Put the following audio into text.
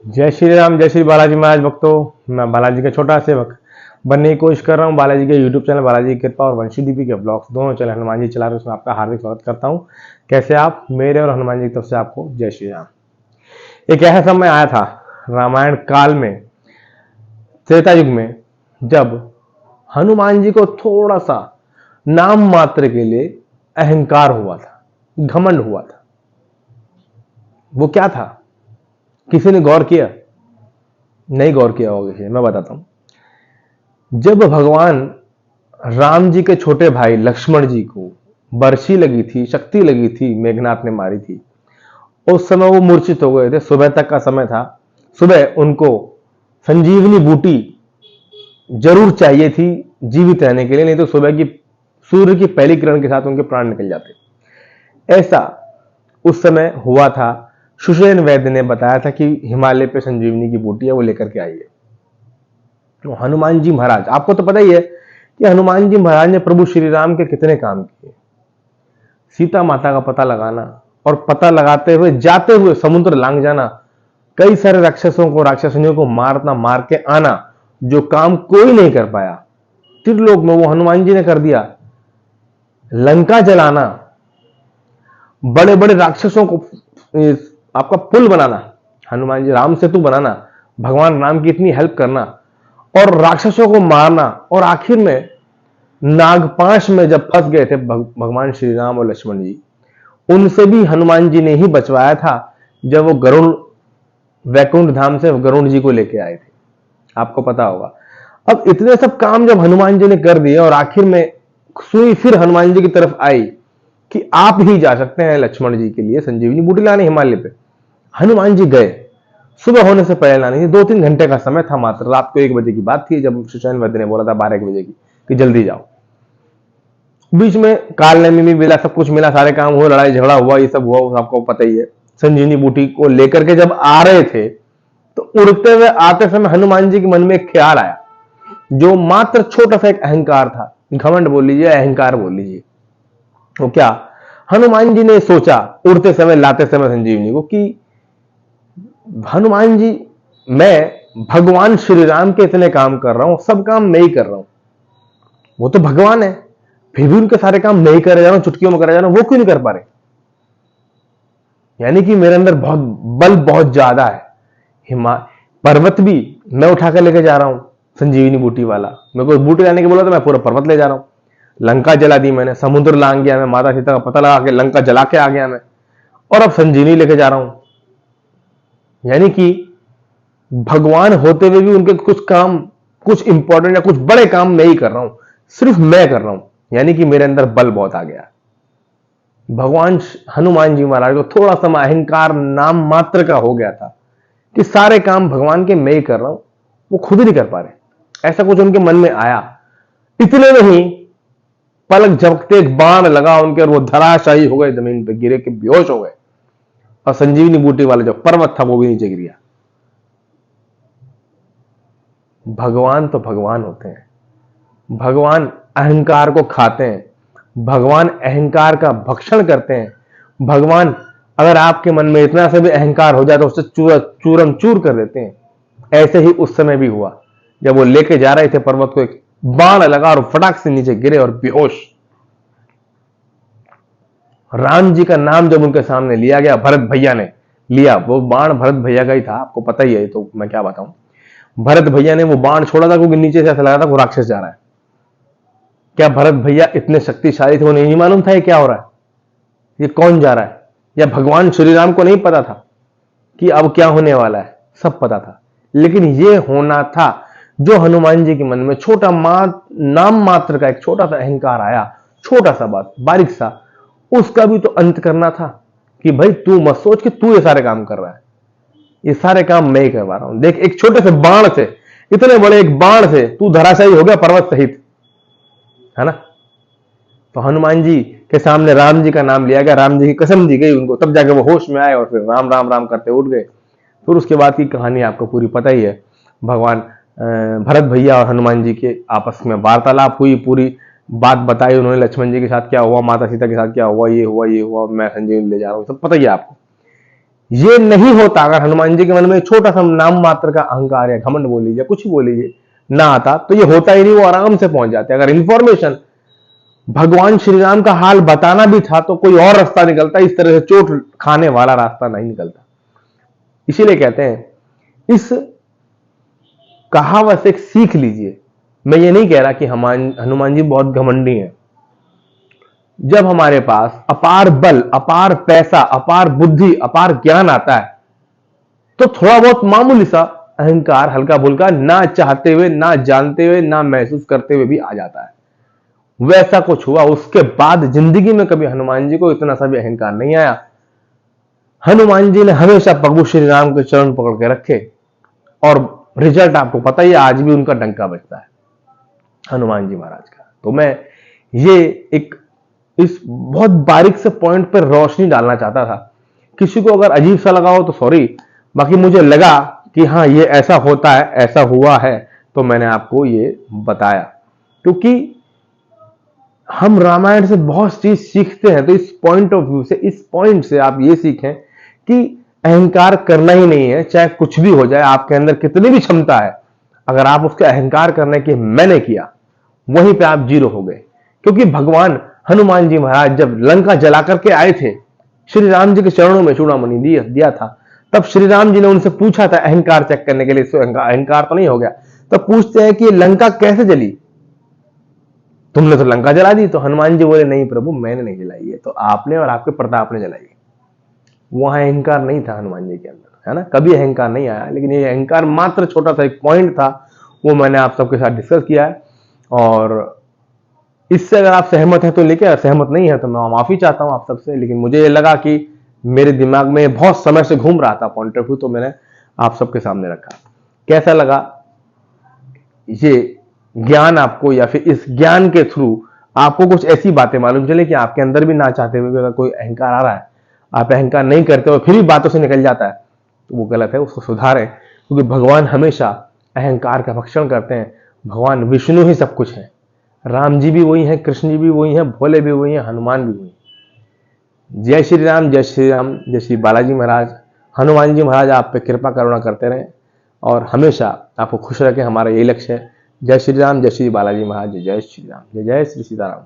जय श्री राम, जय श्री बालाजी महाराज भक्तों। मैं बालाजी का छोटा सेवक बनने की कोशिश कर रहा हूँ। बालाजी के यूट्यूब चैनल बालाजी की कृपा और वंशी दीपी के ब्लॉग्स दोनों चैनल हनुमान जी चला रहे हैं, उसमें आपका हार्दिक स्वागत करता हूँ। कैसे आप मेरे और हनुमान जी की तरफ से आपको जय श्री राम। एक ऐसा समय आया था रामायण काल में, त्रेता युग में, जब हनुमान जी को थोड़ा सा नाम मात्र के लिए अहंकार हुआ था, घमंड हुआ था। वो क्या था? किसी ने गौर किया? नहीं गौर किया होगा किसी ने। मैं बताता हूं। जब भगवान राम जी के छोटे भाई लक्ष्मण जी को बरसी लगी थी, शक्ति लगी थी, मेघनाथ ने मारी थी, उस समय वो मूर्छित हो गए थे। सुबह तक का समय था। सुबह उनको संजीवनी बूटी जरूर चाहिए थी जीवित रहने के लिए, नहीं तो सुबह की सूर्य की पहली किरण के साथ उनके प्राण निकल जाते। ऐसा उस समय हुआ था। सुषेण वैद्य ने बताया था कि हिमालय पे संजीवनी की बूटी है, वो लेकर के आइए। तो हनुमान जी महाराज, आपको तो पता ही है कि हनुमान जी महाराज ने प्रभु श्री राम के कितने काम किए। सीता माता का पता लगाना, और पता लगाते हुए जाते हुए समुद्र लांग जाना, कई सारे राक्षसों को, राक्षसनियों को मारना, मार के आना, जो काम कोई नहीं कर पाया त्रिलोक में वो हनुमान जी ने कर दिया। लंका जलाना, बड़े बड़े राक्षसों को आपका पुल बनाना, हनुमान जी राम सेतु बनाना, भगवान राम की इतनी हेल्प करना और राक्षसों को मारना, और आखिर में नागपाश में जब फंस गए थे भगवान श्री राम और लक्ष्मण जी, उनसे भी हनुमान जी ने ही बचवाया था जब वो गरुड़ वैकुंठ धाम से गरुड़ जी को लेके आए थे। आपको पता होगा। अब इतने सब काम जब हनुमान जी ने कर दिए और आखिर में सुई फिर हनुमान जी की तरफ आई कि आप ही जा सकते हैं लक्ष्मण जी के लिए संजीवनी बूटी लाने हिमालय पे। हनुमान जी गए। सुबह होने से पहले लानी थी। 2-3 घंटे का समय था मात्र। रात को 1 बजे की बात थी जब सुषेण वैद्य ने बोला था 12 बजे की कि जल्दी जाओ। बीच में कालनेमी भी मिला, सब कुछ मिला, सारे काम हुए, लड़ाई झगड़ा हुआ, ये सब हुआ, आपको पता ही है। संजीवनी बूटी को लेकर के जब आ रहे थे तो उड़ते हुए आते समय हनुमान जी के मन में एक ख्याल आया, जो मात्र छोटा सा एक अहंकार था। घमंड बोल लीजिए, अहंकार बोल लीजिए। वो क्या? हनुमान जी ने सोचा उड़ते समय, लाते समय संजीवनी को, कि हनुमान जी, मैं भगवान श्री राम के इतने काम कर रहा हूं, सब काम मैं ही कर रहा हूं। वो तो भगवान है, फिर भी उनके सारे काम मैं ही करे जा रहा हूं, चुटकियों में करे जा रहा हूं, वो क्यों नहीं कर पा रहे? यानी कि मेरे अंदर बहुत बल, बहुत ज्यादा है। पर्वत भी मैं उठा कर लेके जा रहा हूं, संजीवनी बूटी वाला। मेरे को बूटी लाने के बोला तो मैं पूरा पर्वत ले जा रहा हूं। लंका जला दी मैंने, समुद्र लांग गया मैं, माता सीता का पता लगा के लंका जला के आ गया मैं, और अब संजीवनी लेके जा रहा हूं। यानी कि भगवान होते हुए भी उनके कुछ काम, कुछ इंपॉर्टेंट या कुछ बड़े काम मैं ही कर रहा हूं, सिर्फ मैं कर रहा हूं। यानी कि मेरे अंदर बल बहुत आ गया। भगवान हनुमान जी महाराज को थोड़ा सा अहंकार नाम मात्र का हो गया था कि सारे काम भगवान के मैं ही कर रहा हूं, वो खुद ही नहीं कर पा रहे। ऐसा कुछ उनके मन में आया। इतने में ही पलक झपकते एक बाण लगा उनके, और वो धराशायी हो गए, जमीन पे गिरे के बेहोश हो गए, और संजीवनी बूटी वाला जो पर्वत था वो भी नीचे गिर गया। भगवान तो भगवान होते हैं। भगवान अहंकार को खाते हैं। भगवान अहंकार का भक्षण करते हैं। भगवान अगर आपके मन में इतना से भी अहंकार हो जाए तो उससे चूरम चूर कर देते हैं। ऐसे ही उस समय भी हुआ जब वो लेके जा रहे थे पर्वत को, एक बाण लगा और फटाक से नीचे गिरे और बेहोश। राम जी का नाम जब उनके सामने लिया गया, भरत भैया ने लिया, वो बाण भरत भैया का ही था, आपको पता ही है, तो मैं क्या बताऊं। भरत भैया ने वो बाण छोड़ा था क्योंकि नीचे से ऐसा लगा था वो राक्षस जा रहा है। क्या भरत भैया इतने शक्तिशाली थे? उन्हें नहीं मालूम था ये क्या हो रहा है, ये कौन जा रहा है? या भगवान श्री राम को नहीं पता था कि अब क्या होने वाला है? सब पता था, लेकिन ये होना था जो हनुमान जी के मन में छोटा नाम मात्र का एक छोटा सा अहंकार आया, छोटा सा बात, बारीक सा, उसका भी तो अंत करना था। कि भाई तू मत सोच कि तू ये सारे काम कर रहा है, ये सारे काम मैं ही करवा रहा हूं। देख, एक छोटे से बाण से, इतने बड़े एक बाण से तू धराशायी हो गया पर्वत सहित, है ना। तो हनुमान जी के सामने राम जी का नाम लिया गया, राम जी की कसम दी गई उनको, तब जाके वो होश में आए और फिर राम राम राम करते उठ गए। फिर उसके बाद की कहानी आपको पूरी पता ही है। भगवान भरत भैया और हनुमान जी के आपस में वार्तालाप हुई, पूरी बात बताई उन्होंने, लक्ष्मण जी के साथ क्या हुआ, माता सीता के साथ क्या हुआ, ये हुआ, ये हुआ, मैं संजीवनी ले जा रहा हूं, सब पता ही है आपको। ये नहीं होता अगर हनुमान जी के मन में छोटा सा नाम मात्र का अहंकार या घमंड बोल लीजिए, कुछ भी बोल लीजिए, ना आता, तो ये होता ही नहीं, वो आराम से पहुंच जाते। अगर इंफॉर्मेशन भगवान श्री राम का हाल बताना भी था तो कोई और रास्ता निकलता, इस तरह से चोट खाने वाला रास्ता नहीं निकलता। इसीलिए कहते हैं इस कहावत से एक सीख लीजिए। मैं ये नहीं कह रहा कि हनुमान जी बहुत घमंडी हैं। जब हमारे पास अपार बल, अपार पैसा, अपार बुद्धि, अपार ज्ञान आता है तो थोड़ा बहुत मामूली सा अहंकार, हल्का फुल्का, ना चाहते हुए, ना जानते हुए, ना महसूस करते हुए भी आ जाता है। वैसा कुछ हुआ। उसके बाद जिंदगी में कभी हनुमान जी को इतना सा भी अहंकार नहीं आया। हनुमान जी ने हमेशा प्रभु श्री राम के चरण पकड़ के रखे और रिजल्ट आपको पता ही है, आज भी उनका डंका बजता है हनुमान जी महाराज का। तो मैं ये एक इस बहुत बारीक से पॉइंट पर रोशनी डालना चाहता था। किसी को अगर अजीब सा लगा हो तो सॉरी, बाकी मुझे लगा कि हाँ ये ऐसा होता है, ऐसा हुआ है, तो मैंने आपको ये बताया। क्योंकि हम रामायण से बहुत चीज सीखते हैं, तो इस पॉइंट ऑफ व्यू से, इस पॉइंट से आप ये सीखें कि अहंकार करना ही नहीं है। चाहे कुछ भी हो जाए, आपके अंदर कितनी भी क्षमता है, अगर आप उसके अहंकार करने की मैंने किया, वहीं पे आप जीरो हो गए। क्योंकि भगवान हनुमान जी महाराज जब लंका जला करके आए थे, श्री राम जी के चरणों में चूड़ामणि दिया था, तब श्री राम जी ने उनसे पूछा था अहंकार चेक करने के लिए, अहंकार तो नहीं हो गया। तब पूछते हैं कि लंका कैसे जली, तुमने तो लंका जला दी। तो हनुमान जी बोले नहीं प्रभु, मैंने नहीं जलाई है, तो आपने और आपके प्रताप ने जलाई। वहां अहंकार नहीं था हनुमान जी के अंदर, है ना, कभी अहंकार नहीं आया। लेकिन ये अहंकार मात्र छोटा सा एक पॉइंट था, वो मैंने आप सबके साथ डिस्कस किया है। और इससे अगर आप सहमत हैं तो लेके, सहमत नहीं है तो मैं माफी चाहता हूं आप सबसे। लेकिन मुझे ये लगा कि मेरे दिमाग में बहुत समय से घूम रहा था पॉइंट ऑफ व्यू, तो मैंने आप सबके सामने रखा। कैसा लगा ये ज्ञान आपको, या फिर इस ज्ञान के थ्रू आपको कुछ ऐसी बातें मालूम चले कि आपके अंदर भी ना चाहते हुए भी अगर कोई अहंकार आ रहा है, आप अहंकार नहीं करते हो फिर भी बातों से निकल जाता है, तो वो गलत है, उसको सुधारें। क्योंकि भगवान हमेशा अहंकार का भक्षण करते हैं। भगवान विष्णु ही सब कुछ है, राम जी भी वही हैं, कृष्ण जी भी वही हैं, भोले भी वही हैं, हनुमान भी वही हैं। जय श्री राम, जय श्री राम, जय श्री बालाजी महाराज। हनुमान जी महाराज आप पे कृपा करुणा करते रहें और हमेशा आपको खुश रखें, हमारा यही लक्ष्य है। जय श्री राम, जय श्री बालाजी महाराज, जय श्री राम, जय जय श्री सीताराम।